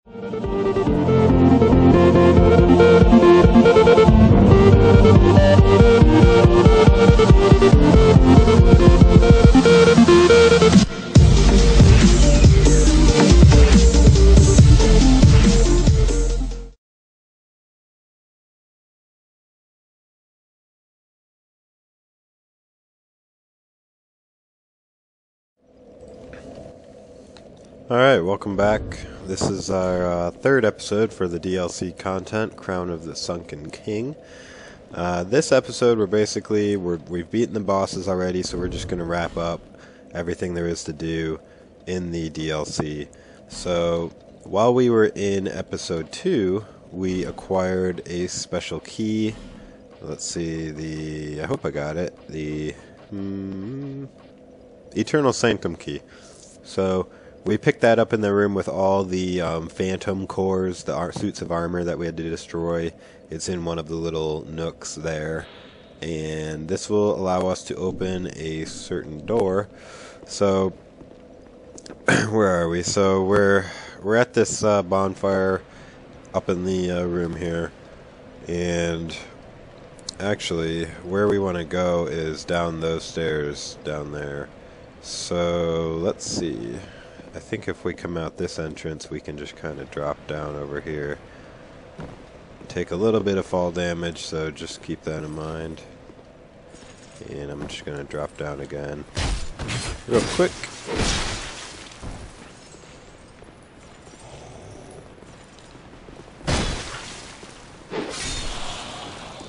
Alright, welcome back. This is our third episode for the DLC content, Crown of the Sunken King. This episode we've beaten the bosses already, so we're just going to wrap up everything there is to do in the DLC. So, while we were in episode 2, we acquired a special key. Let's see, I hope I got it. The Eternal Sanctum Key. So, we picked that up in the room with all the phantom cores, the suits of armor that we had to destroy. It's in one of the little nooks there. And this will allow us to open a certain door. So, where are we? So, we're at this bonfire up in the room here. And actually, where we want to go is down those stairs down there. So, let's see. I think if we come out this entrance, we can just kind of drop down over here. Take a little bit of fall damage, so just keep that in mind. And I'm just going to drop down again real quick.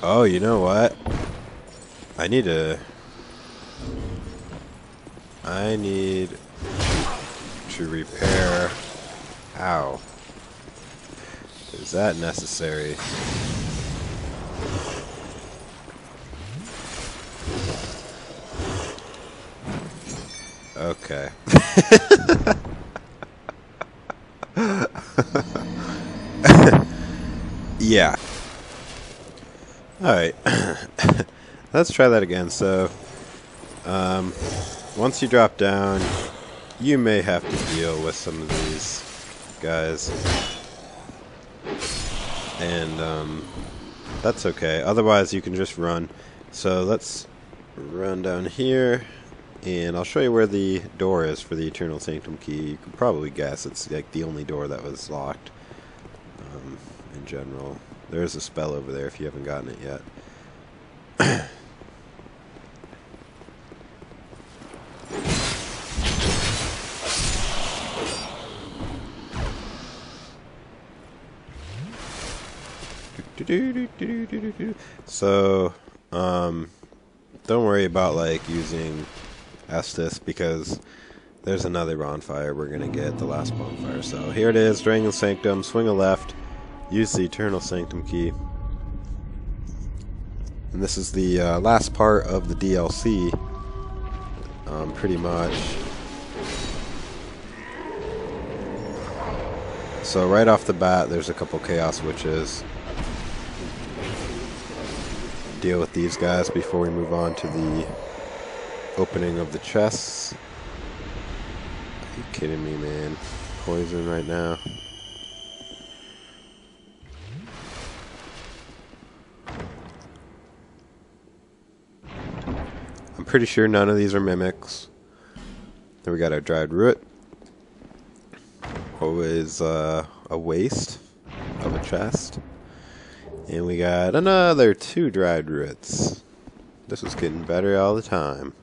Oh, you know what? I need to repair. Ow. Is that necessary? Okay. Yeah. Alright. Let's try that again. So, once you drop down, you may have to deal with some of these guys. And, that's okay. Otherwise, you can just run. So, let's run down here. And I'll show you where the door is for the Eternal Sanctum Key. You can probably guess it's like the only door that was locked. In general. There's a spell over there if you haven't gotten it yet. So, don't worry about like using Estus because there's another bonfire we're gonna get, the last bonfire. So here it is, Dragon Sanctum, swing a left, use the Eternal Sanctum Key. And this is the last part of the DLC, pretty much. So right off the bat, there's a couple Chaos Witches. Deal with these guys before we move on to the opening of the chests. Are you kidding me, man? Poison right now. I'm pretty sure none of these are mimics. Then we got our dried root. Always a waste of a chest. And we got another 2 dried roots. This was getting better all the time.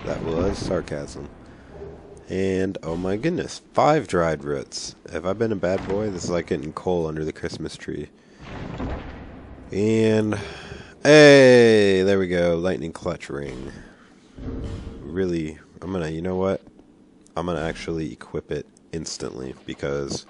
That was sarcasm. And, oh my goodness, 5 dried roots. Have I been a bad boy? This is like getting coal under the Christmas tree. And, hey, there we go, lightning clutch ring. Really, you know what? I'm gonna actually equip it instantly because,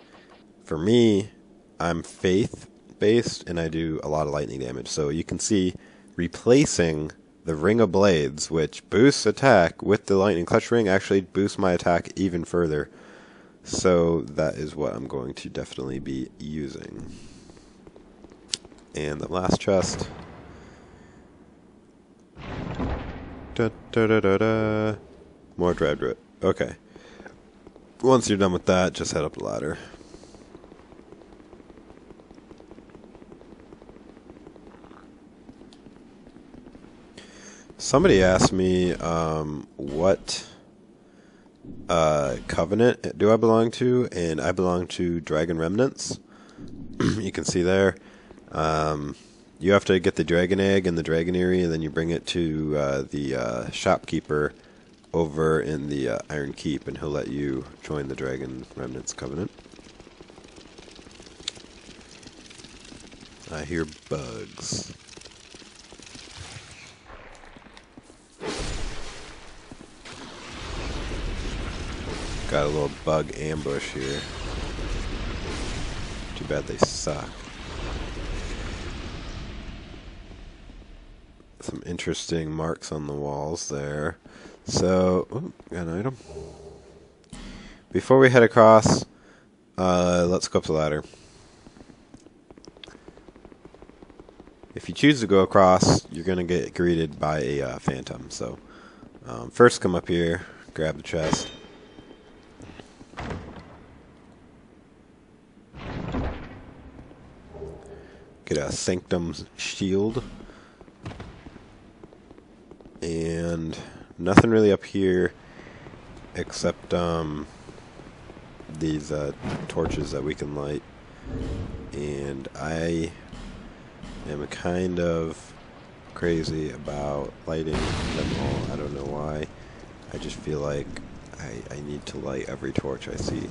for me, I'm faith based and I do a lot of lightning damage. So you can see replacing the Ring of Blades, which boosts attack, with the lightning clutch ring actually boosts my attack even further. So that is what I'm going to definitely be using. And the last chest. Da, da, da, da, da. More dried root. Okay. Once you're done with that, just head up the ladder. Somebody asked me what covenant do I belong to, and I belong to Dragon Remnants. You can see there. You have to get the dragon egg and the dragon eyrie, and then you bring it to the shopkeeper over in the Iron Keep, and he'll let you join the Dragon Remnants Covenant. I hear bugs. Got a little bug ambush here. Too bad they suck. Some interesting marks on the walls there. So, ooh, got an item. Before we head across, let's go up the ladder. If you choose to go across, you're going to get greeted by a phantom. So, first come up here, grab the chest. Get a Sanctum shield. And nothing really up here except these torches that we can light. And I am kind of crazy about lighting them all. I don't know why. I just feel like I need to light every torch I see.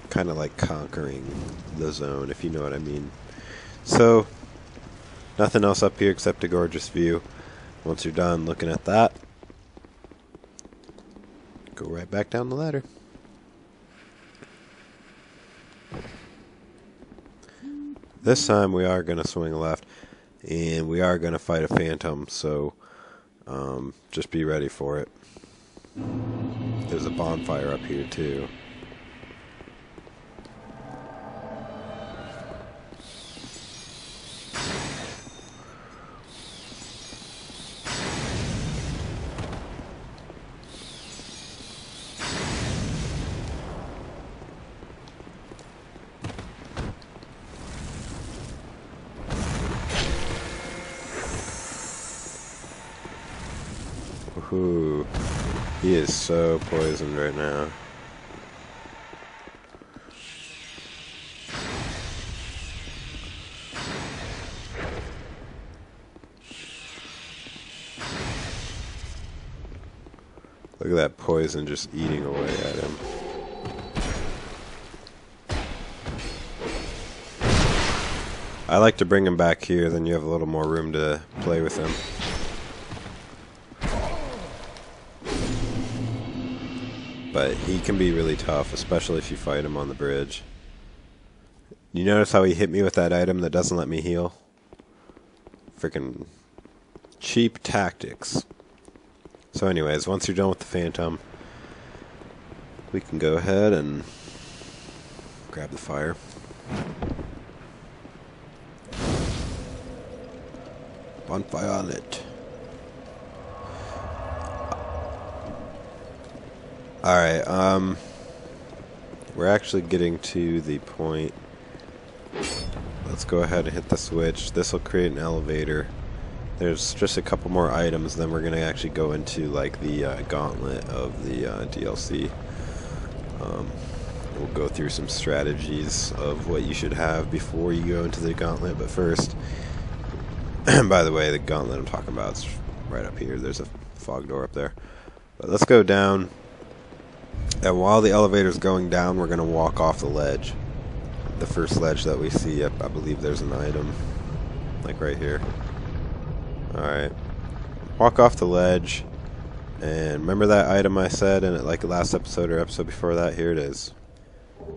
Kind of like conquering the zone, if you know what I mean. So, nothing else up here except a gorgeous view. Once you're done looking at that, go right back down the ladder. This time we are going to swing left, and we are going to fight a phantom, so just be ready for it. There's a bonfire up here too. Ooh, he is so poisoned right now. Look at that poison just eating away at him. I like to bring him back here, then you have a little more room to play with him. But he can be really tough, especially if you fight him on the bridge. You notice how he hit me with that item that doesn't let me heal? Freaking cheap tactics. So anyways, once you're done with the phantom, we can go ahead and grab the fire. Bonfire lit. Alright, we're actually getting to the point. Let's go ahead and hit the switch. This will create an elevator. There's just a couple more items, then we're going to actually go into like the gauntlet of the DLC. We'll go through some strategies of what you should have before you go into the gauntlet, but first, by the way, the gauntlet I'm talking about is right up here. There's a fog door up there. But let's go down. And while the elevator's going down, we're going to walk off the ledge. The first ledge that we see, I believe there's an item. Like right here. Alright. Walk off the ledge. And remember that item I said in it, like last episode or episode before that? Here it is.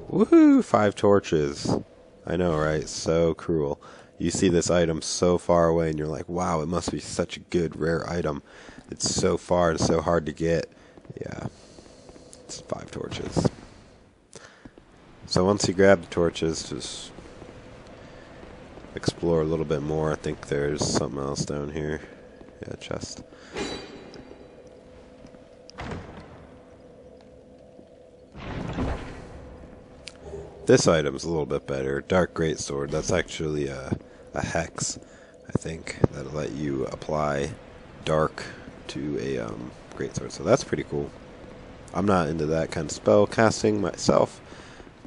Woohoo! 5 torches. I know, right? So cruel. You see this item so far away and you're like, wow, it must be such a good, rare item. It's so far and so hard to get. Yeah. 5 torches. So once you grab the torches, just explore a little bit more. I think there's something else down here. Yeah, chest. This item's a little bit better. Dark Greatsword. That's actually a hex I think that'll let you apply dark to a greatsword. So that's pretty cool. I'm not into that kind of spell casting myself,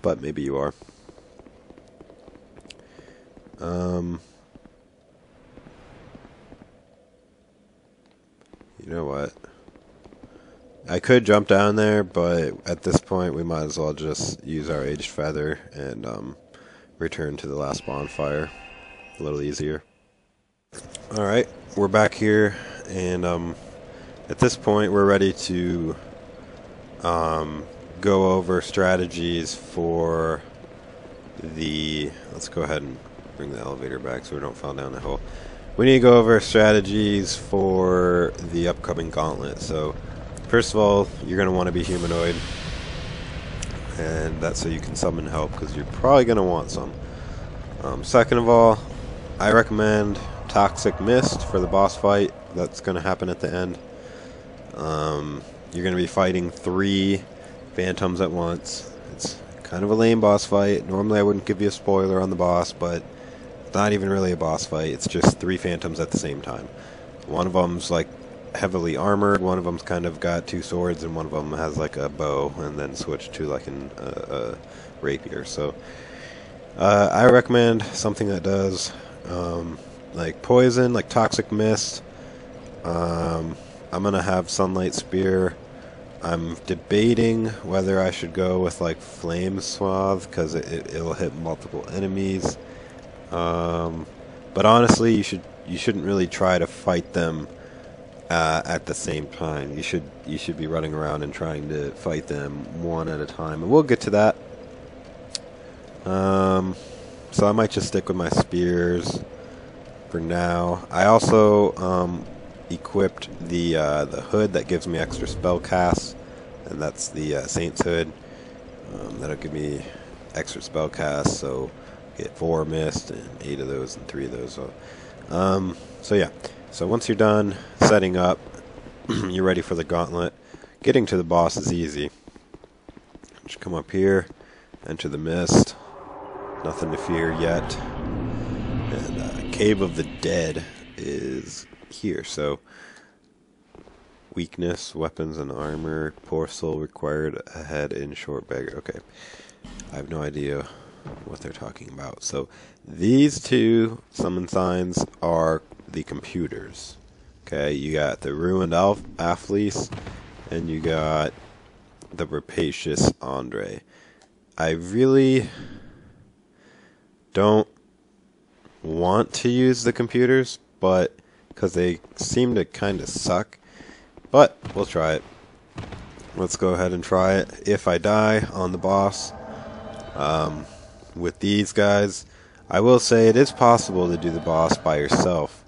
but maybe you are. You know what? I could jump down there, but at this point we might as well just use our aged feather and return to the last bonfire. A little easier. Alright, we're back here, and at this point we're ready to go over strategies for the... Let's go ahead and bring the elevator back so we don't fall down the hole. We need to go over strategies for the upcoming gauntlet. So, first of all, you're going to want to be humanoid, and that's so you can summon help, because you're probably going to want some. Second of all, I recommend Toxic Mist for the boss fight. That's going to happen at the end. You're going to be fighting 3 phantoms at once. It's kind of a lame boss fight. Normally I wouldn't give you a spoiler on the boss, but it's not even really a boss fight. It's just 3 phantoms at the same time. One of them's like heavily armored, one of them's kind of got 2 swords, and one of them has like a bow and then switched to like a rapier. So I recommend something that does like poison, like Toxic Mist. I'm gonna have Sunlight Spear. I'm debating whether I should go with like Flame Swath, because it'll hit multiple enemies. But honestly, you shouldn't really try to fight them at the same time. You should be running around and trying to fight them one at a time, and we'll get to that. So I might just stick with my spears for now. I also equipped the hood that gives me extra spell casts, and that's the Saint's hood. That'll give me extra spell casts, so get 4 mist and 8 of those and 3 of those. So yeah. So once you're done setting up, you're ready for the gauntlet. Getting to the boss is easy. Just come up here, enter the mist. Nothing to fear yet. And Cave of the Dead is here. So weakness, weapons and armor, poor soul required ahead in short beggar. Okay. I have no idea what they're talking about. So these 2 summon signs are the computers. Okay, you got the ruined Afflease and you got the rapacious Andre. I really don't want to use the computers, but because they seem to kind of suck, but we'll try it. Let's go ahead and try it. If I die on the boss with these guys, I will say it is possible to do the boss by yourself.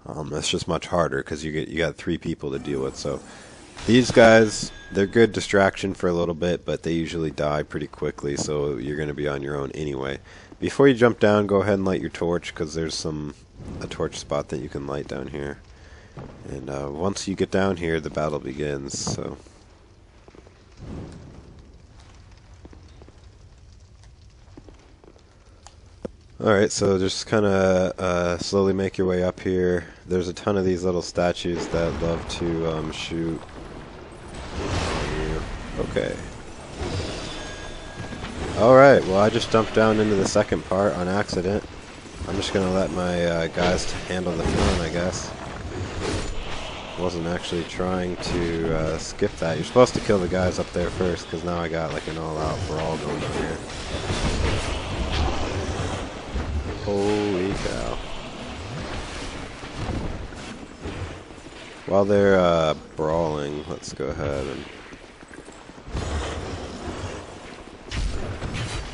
It's just much harder because you got 3 people to deal with. So these guys, they're good distraction for a little bit, but they usually die pretty quickly, so you're going to be on your own anyway. Before you jump down, go ahead and light your torch, because there's a torch spot that you can light down here. And once you get down here, the battle begins. So alright, so just kind of slowly make your way up here. There's a ton of these little statues that love to shoot on you. Okay. Alright, well I just jumped down into the second part on accident. I'm just going to let my guys handle the fun, I guess. Wasn't actually trying to skip that. You're supposed to kill the guys up there first, because now I got like an all-out brawl going on here. Holy cow. While they're brawling, let's go ahead and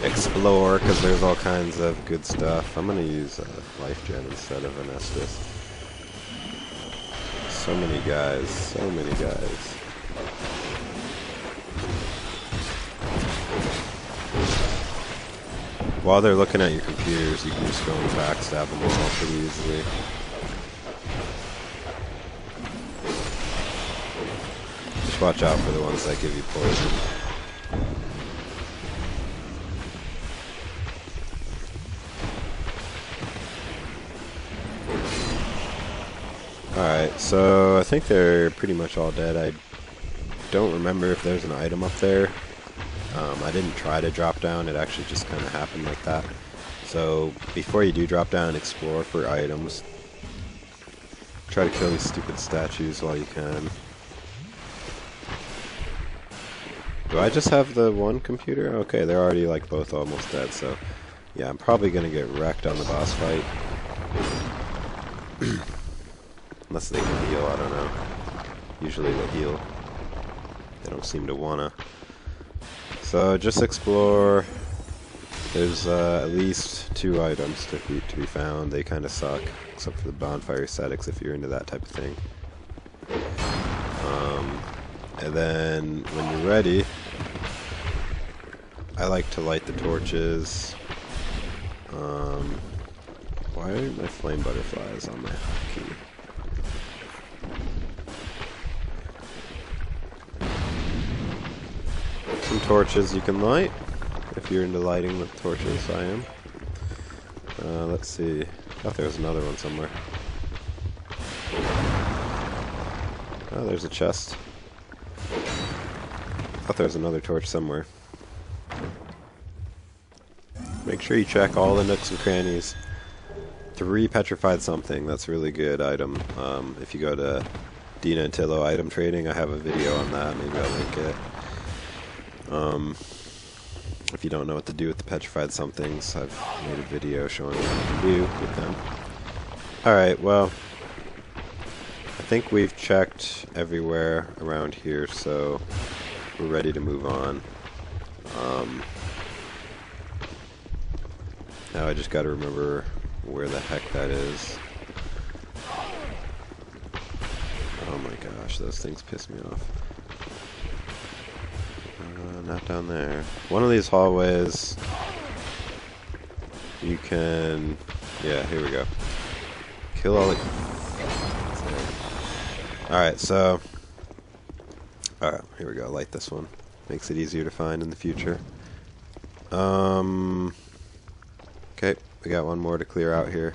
explore, because there's all kinds of good stuff. I'm going to use Life Gen instead of Anestus. So many guys, so many guys. While they're looking at your computers, you can just go and backstab them all pretty easily. Just watch out for the ones that give you poison. Alright, so I think they're pretty much all dead. I don't remember if there's an item up there. I didn't try to drop down, it actually just kind of happened like that. So before you do drop down, explore for items. Try to kill these stupid statues while you can. Do I just have the one computer? Okay, they're already like both almost dead, so yeah, I'm probably gonna get wrecked on the boss fight. Unless they can heal, I don't know. Usually they heal. They don't seem to wanna. So just explore. There's at least 2 items to be found. They kind of suck, except for the bonfire aesthetics if you're into that type of thing. And then when you're ready, I like to light the torches. Why are my flame butterflies on my hotkey? Some torches you can light, if you're into lighting with torches. I am. Let's see. I thought there was another one somewhere. Oh, there's a chest. I thought there was another torch somewhere. Make sure you check all the nooks and crannies. 3 petrified something. That's a really good item. If you go to Dina and Tillo item trading, I have a video on that. Maybe I'll link it. If you don't know what to do with the petrified somethings, I've made a video showing what you can do with them. Alright, well, I think we've checked everywhere around here, so we're ready to move on. Now I just gotta remember where the heck that is. Oh my gosh, those things piss me off. Not down there. One of these hallways, you can... Yeah, here we go. Kill all the... Alright, so... Alright, here we go. Light this one. Makes it easier to find in the future. Okay, we got one more to clear out here.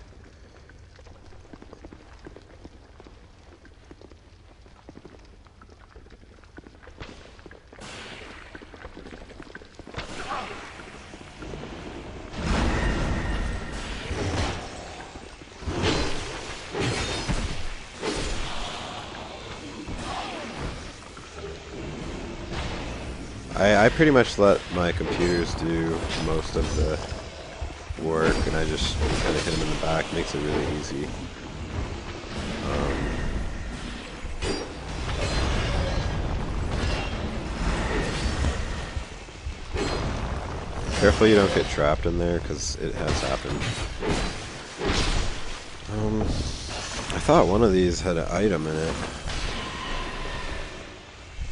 I pretty much let my computers do most of the work, and I just kind of hit them in the back. Makes it really easy. Careful you don't get trapped in there, because it has happened. I thought one of these had an item in it.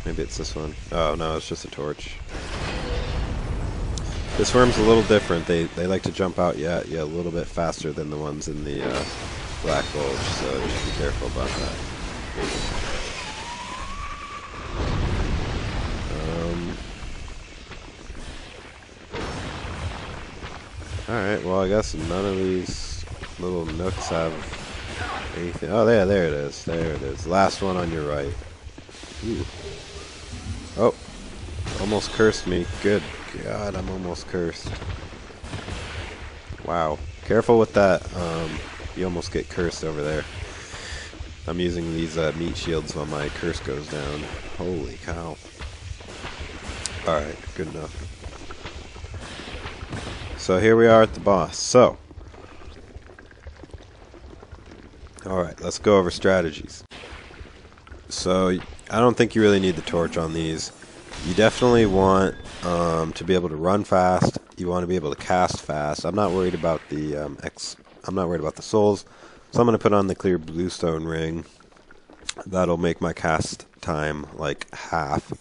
Maybe it's this one. Oh no, it's just a torch. This worm's a little different. They like to jump out a little bit faster than the ones in the Black Bulge, so just be careful about that. Alright, well I guess none of these little nooks have anything. Oh there it is. There it is. Last one on your right. Ooh. Oh, almost cursed me. Good God, I'm almost cursed. Wow. Careful with that. You almost get cursed over there. I'm using these meat shields while my curse goes down. Holy cow. Alright, good enough. So here we are at the boss. So, alright, let's go over strategies. So, I don't think you really need the torch on these. You definitely want to be able to run fast. You want to be able to cast fast. I'm not worried about the I'm not worried about the souls. So I'm going to put on the clear bluestone ring. That'll make my cast time like half,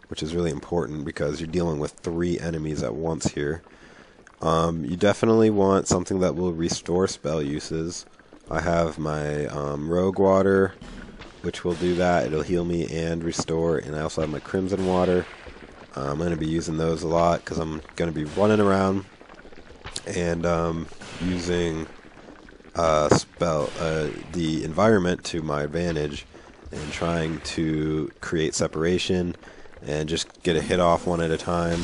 which is really important because you're dealing with 3 enemies at once here. You definitely want something that will restore spell uses. I have my rogue water, which will do that. It'll heal me and restore, and I also have my crimson water. I'm going to be using those a lot because I'm going to be running around and using the environment to my advantage and trying to create separation and just get a hit off one at a time.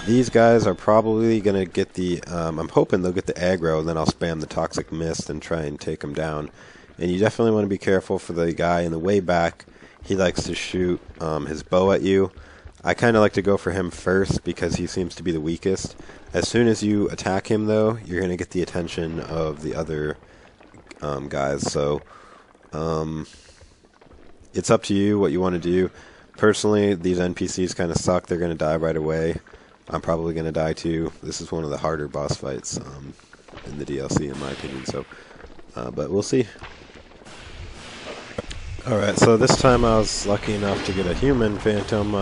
These guys are probably going to get the, I'm hoping they'll get the aggro, and then I'll spam the Toxic Mist and try and take them down. And you definitely want to be careful for the guy in the way back. He likes to shoot his bow at you. I kind of like to go for him first because he seems to be the weakest. As soon as you attack him, though, you're going to get the attention of the other guys. So it's up to you what you want to do. Personally, these NPCs kind of suck. They're going to die right away. I'm probably going to die too. This is one of the harder boss fights in the DLC, in my opinion. So, but we'll see. Alright, so this time I was lucky enough to get a human phantom.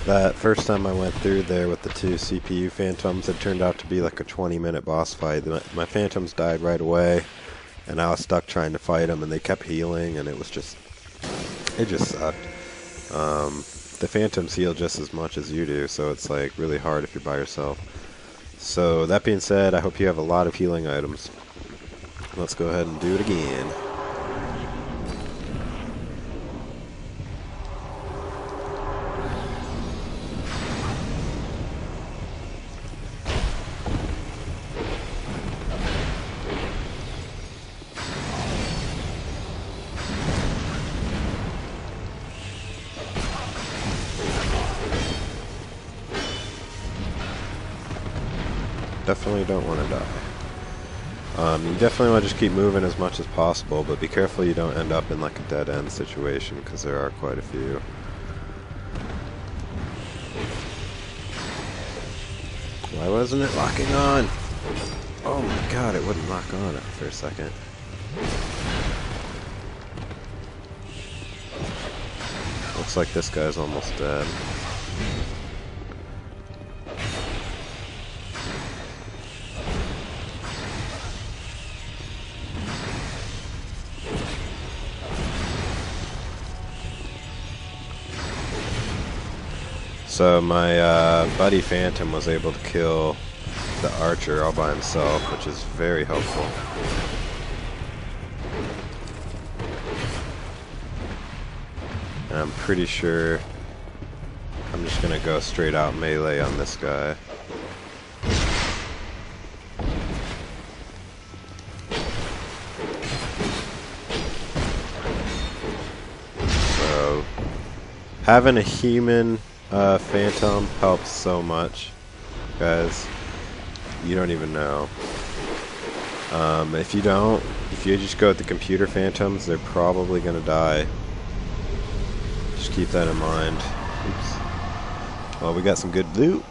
That first time I went through there with the 2 CPU phantoms, it turned out to be like a 20-minute boss fight. My phantoms died right away, and I was stuck trying to fight them, and they kept healing, and it just sucked. The phantoms heal just as much as you do, so it's like really hard if you're by yourself. So that being said, I hope you have a lot of healing items. Let's go ahead and do it again. Definitely don't want to die. You definitely want to just keep moving as much as possible, but be careful you don't end up in like a dead-end situation, because there are quite a few. Why wasn't it locking on? Oh my god, it wouldn't lock on for a second. Looks like this guy's almost dead. So my buddy Phantom was able to kill the archer all by himself, which is very helpful. And I'm pretty sure I'm just going to go straight out melee on this guy. So having a human Phantom helps so much, guys. You don't even know. If you just go with the computer Phantoms, they're probably gonna die. Just keep that in mind. Oops. Well, we got some good loot.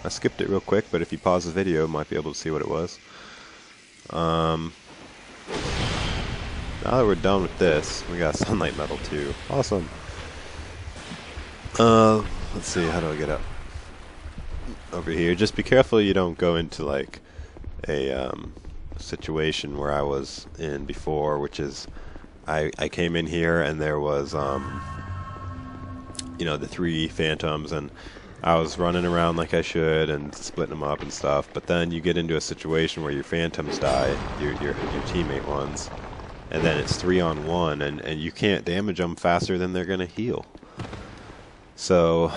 I skipped it real quick, but if you pause the video, you might be able to see what it was. Now that we're done with this, we got Sunlight Metal too. Awesome. Let's see, how do I get up? Over here. Just be careful you don't go into like a situation where I was in before, which is I came in here and there was you know, the 3 phantoms, and I was running around like I should and splitting them up and stuff, but then you get into a situation where your phantoms die, your teammate ones, and then it's 3-on-1, and you can't damage them faster than they're gonna heal. So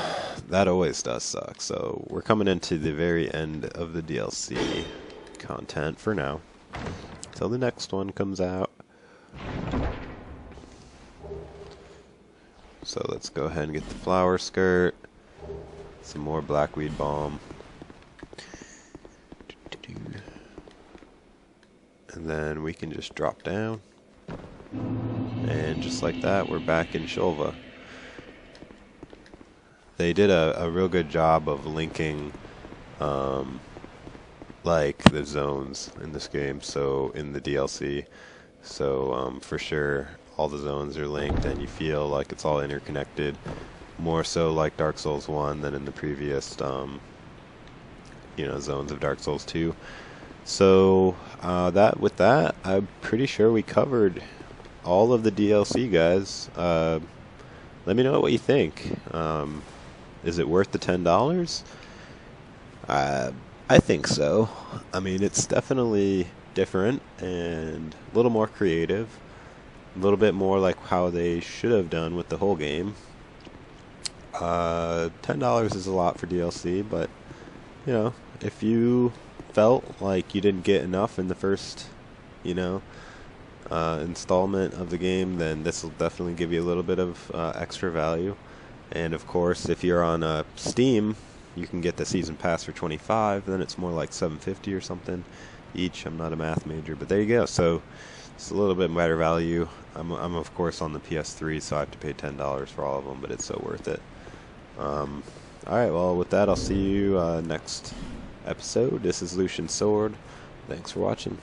that always does suck. So we're coming into the very end of the DLC content for now, till the next one comes out. So let's go ahead and get the flower skirt, some more blackweed balm, and then we can just drop down, and just like that we're back in Shulva. They did a real good job of linking like the zones in this game, so in the DLC. So for sure all the zones are linked and you feel like it's all interconnected, more so like Dark Souls 1 than in the previous you know, zones of Dark Souls 2. So with that, I'm pretty sure we covered all of the DLC, guys. Let me know what you think. Is it worth the $10? I think so. I mean, it's definitely different and a little more creative, a little bit more like how they should have done with the whole game. $10 is a lot for DLC, but you know, if you felt like you didn't get enough in the first, you know, installment of the game, then this will definitely give you a little bit of extra value. And of course, if you're on Steam, you can get the season pass for $25. Then it's more like $7.50 or something each. I'm not a math major, but there you go. So it's a little bit better value. I'm of course on the PS3, so I have to pay $10 for all of them, but it's so worth it. Alright, well, with that, I'll see you next episode. This is Lucian Sword. Thanks for watching.